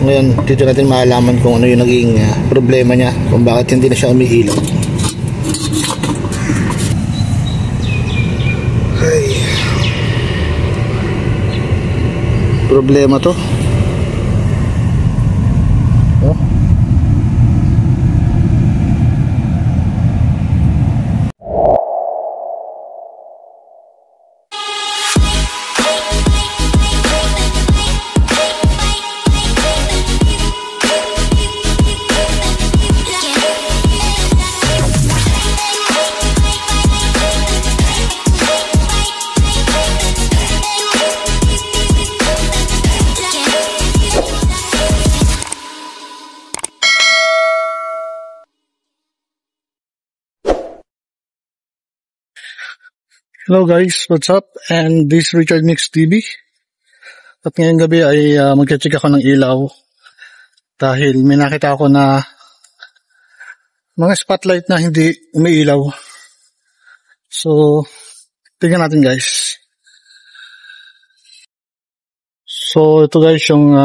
Ngayon, dito natin maalaman kung ano yung naging problema niya, kung bakit hindi na siya umiilaw. Ay, problema to. Oh. Hello guys, what's up? And this is Richard Mix TV. At ngayong gabi ay magche-check ako ng ilaw dahil may nakita ako na mga spotlight na hindi umiilaw. So, tingnan natin guys. So, ito guys yung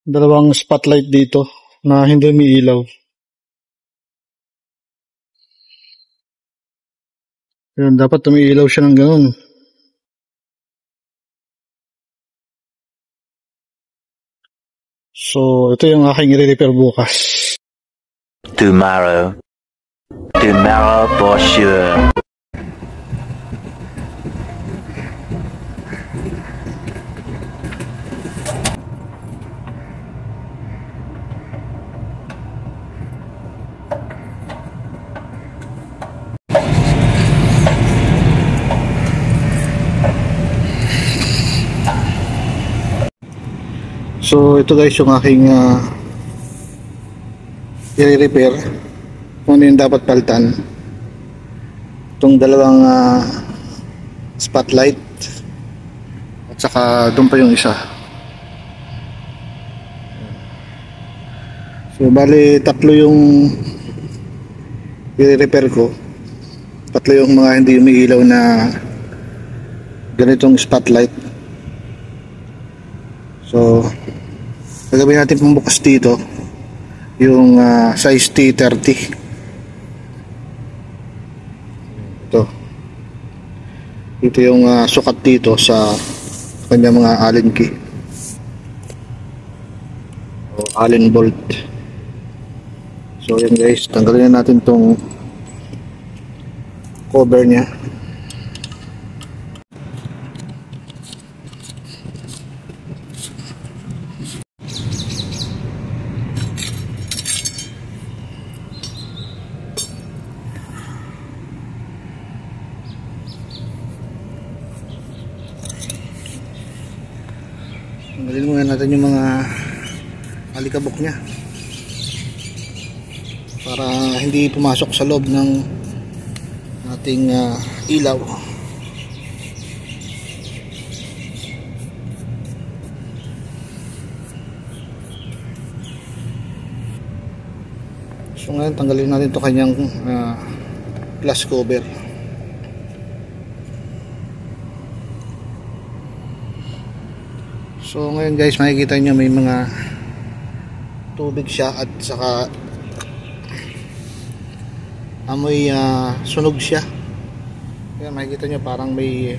dalawang spotlight dito na hindi umiilaw. Yun, dapat umiilaw siya ng ganun. So, ito yung aking i-repair bukas. Tomorrow for sure. So ito guys yung aking i-repair kung ano yung dapat palitan. Itong dalawang spotlight at saka doon pa yung isa. So bali tatlo yung i-repair ko. Tatlo yung mga hindi umiilaw na ganitong spotlight. So gagawin natin pambukas dito yung size T30. Ito yung sukat dito sa kanya mga Allen key o Allen bolt. So yan guys, tanggalin na natin tong cover nya. Tanggalin muna natin yung mga alikabok nya para hindi pumasok sa loob ng ating ilaw. So ngayon tanggalin natin ito kanyang glass cover. So ngayon guys, makikita nyo may mga tubig siya at saka amoy sunog siya. Kaya makikita nyo parang may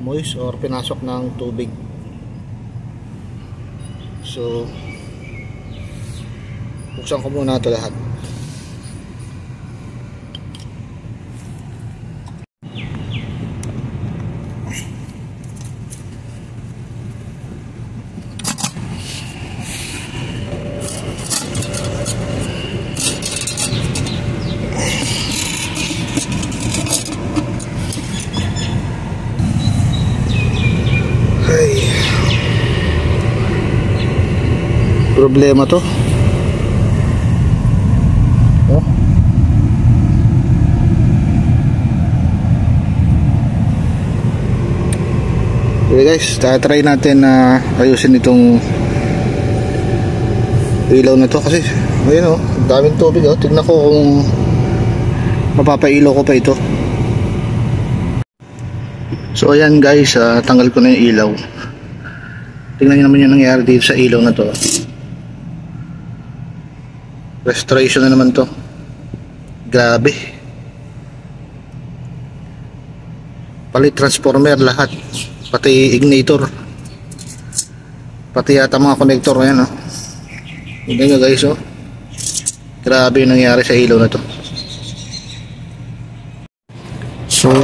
moist or pinasok ng tubig. So buksan ko muna ito lahat. Problema to. Oh. Okay guys, try natin na ayusin itong ilaw na to kasi ayun oh, daming tubig oh. Tignan ko kung mapapailaw ko pa ito. So ayan guys, tanggal ko na yung ilaw. Tingnan niyo naman yung nangyari dito sa ilaw na to. Restoration na naman to. Grabe. Palit transformer lahat. Pati ignitor. Pati yata mga connector. Ayan oh. Tingnan nyo guys oh. Grabe yung nangyari sa ilaw na to. So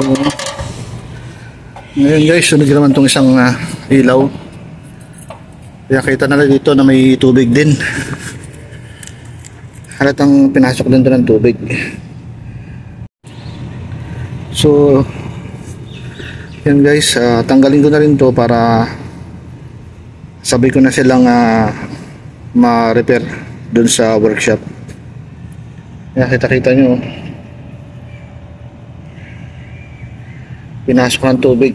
ngayon guys, sunod naman tong isang ilaw. Kaya kita na dito na may tubig din. Halatang pinasok din doon ng tubig. So yan guys, tanggalin ko na rin to para sabay ko na silang ma-repair doon sa workshop. Kaya kita-kita nyo pinasok ng tubig.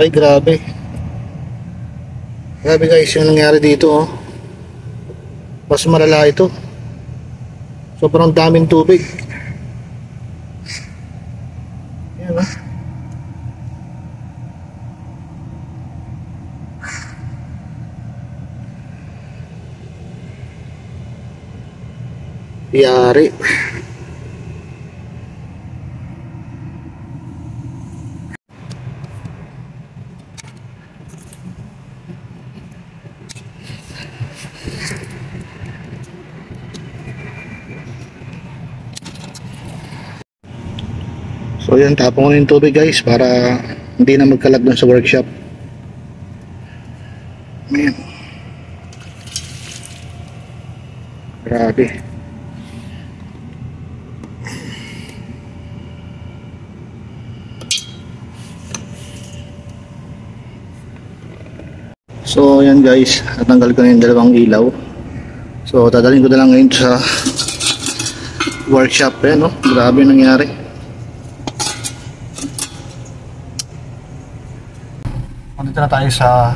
Ay grabe. Grabe guys yung nangyari dito oh. Mas malala ito. Sobrang daming tubig. Yan oh. Yari. So yan, tapong ko na yung tubig guys para hindi na magkalat doon sa workshop. Ayan. Grabe. So yan guys, natanggal ko na yung dalawang ilaw. So dadalhin ko na lang ngayon sa workshop. Ayan no, grabe yung nangyari. Dito na tayo sa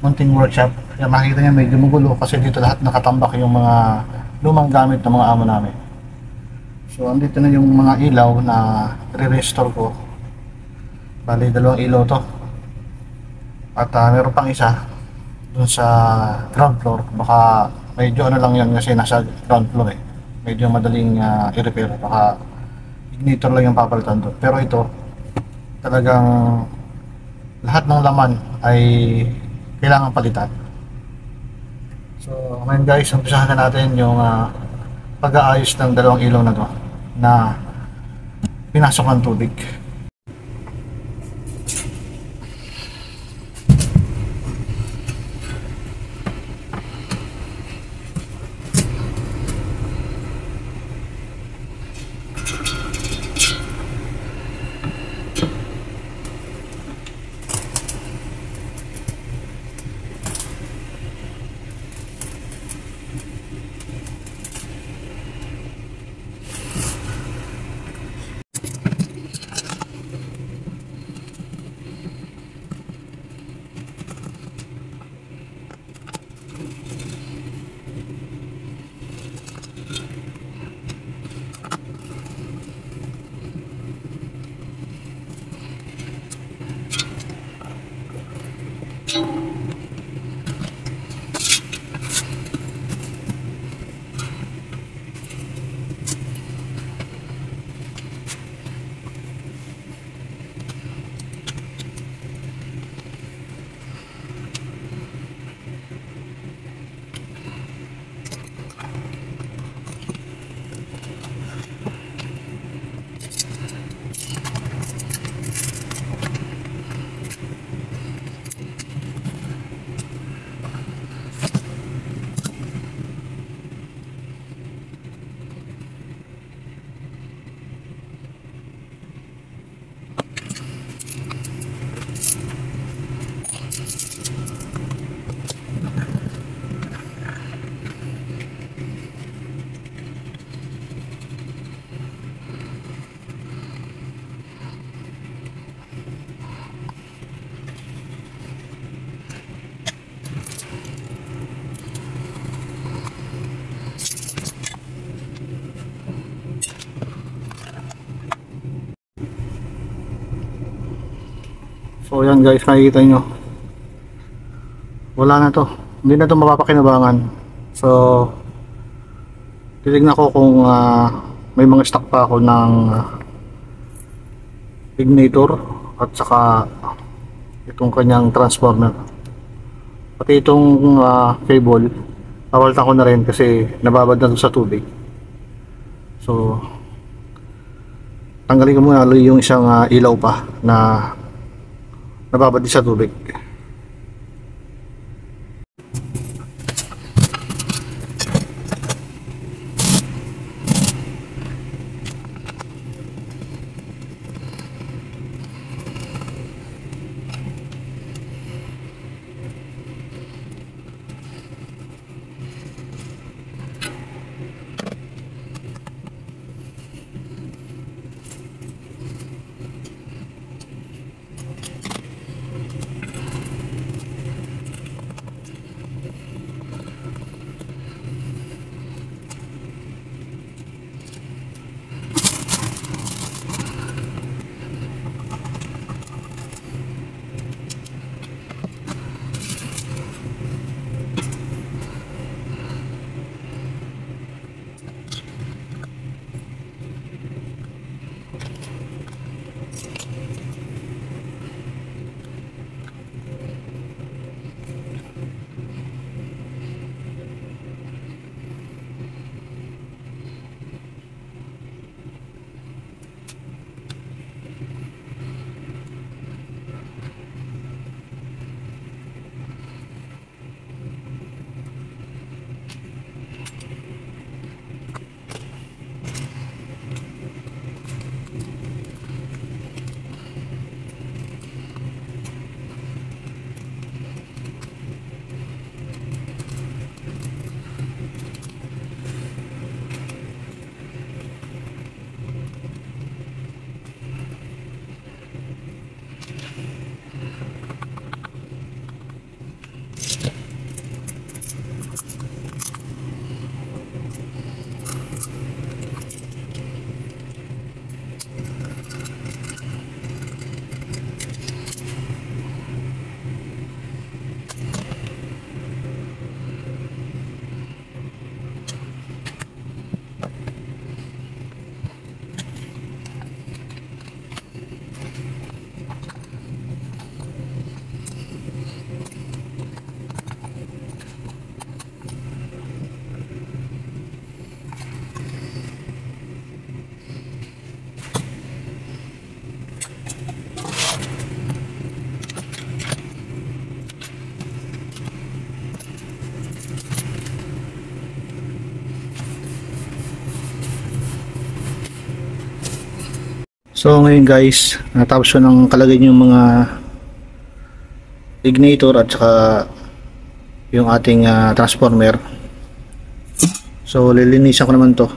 munting workshop. Kaya makikita niya medyo magulo kasi dito lahat nakatambak yung mga lumang gamit ng mga amo namin. So andito na yung mga ilaw na re-restore ko. Bali dalawang ilaw to. At meron pang isa dun sa ground floor. Baka medyo ano lang yan kasi nasa ground floor eh. Medyo madaling i-repair. Baka ignitor lang yung papalitan doon. Pero ito talagang lahat ng laman ay kailangan palitan. So ngayon guys, umpisahan na natin yung pag-aayos ng dalawang ilaw na to na pinasok ng tubig. So yan guys, makikita nyo, wala na to, hindi na to mapapakinabangan. So titignan ko kung may mga stock pa ako ng ignitor at saka itong kanyang transformer, pati itong cable pawaltan ko na rin kasi nababad na to sa tubig. So tanggalin ko muna yung isang ilaw pa na nababad din sa tubig. So ngayon guys, natapos ko ng kalagay yung mga ignitor at saka yung ating transformer. So lilinisan ko naman to,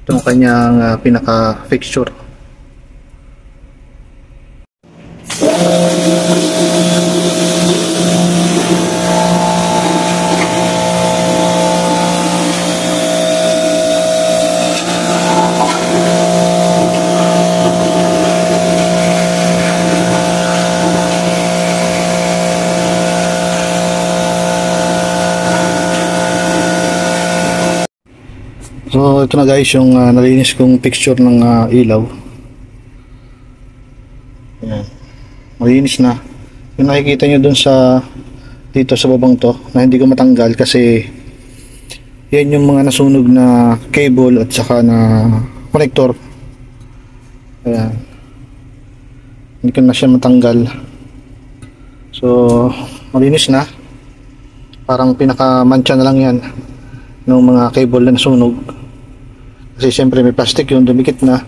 itong kanyang pinaka fixture. So ito na guys yung nalinis kong picture ng ilaw. Ayan. Malinis na. Yung nakikita nyo dun sa dito sa babang to na hindi ko matanggal kasi yan yung mga nasunog na cable at saka na connector. Ayan. Hindi ko na siya matanggal. So malinis na. Parang pinaka-mancha na lang yan ng mga cable na nasunog. Kasi siyempre may plastic yun, dumikit na.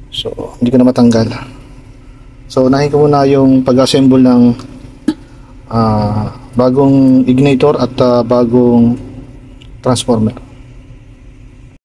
So hindi ko na matanggal. So unahin ko muna yung pag-assemble ng bagong ignitor at bagong transformer.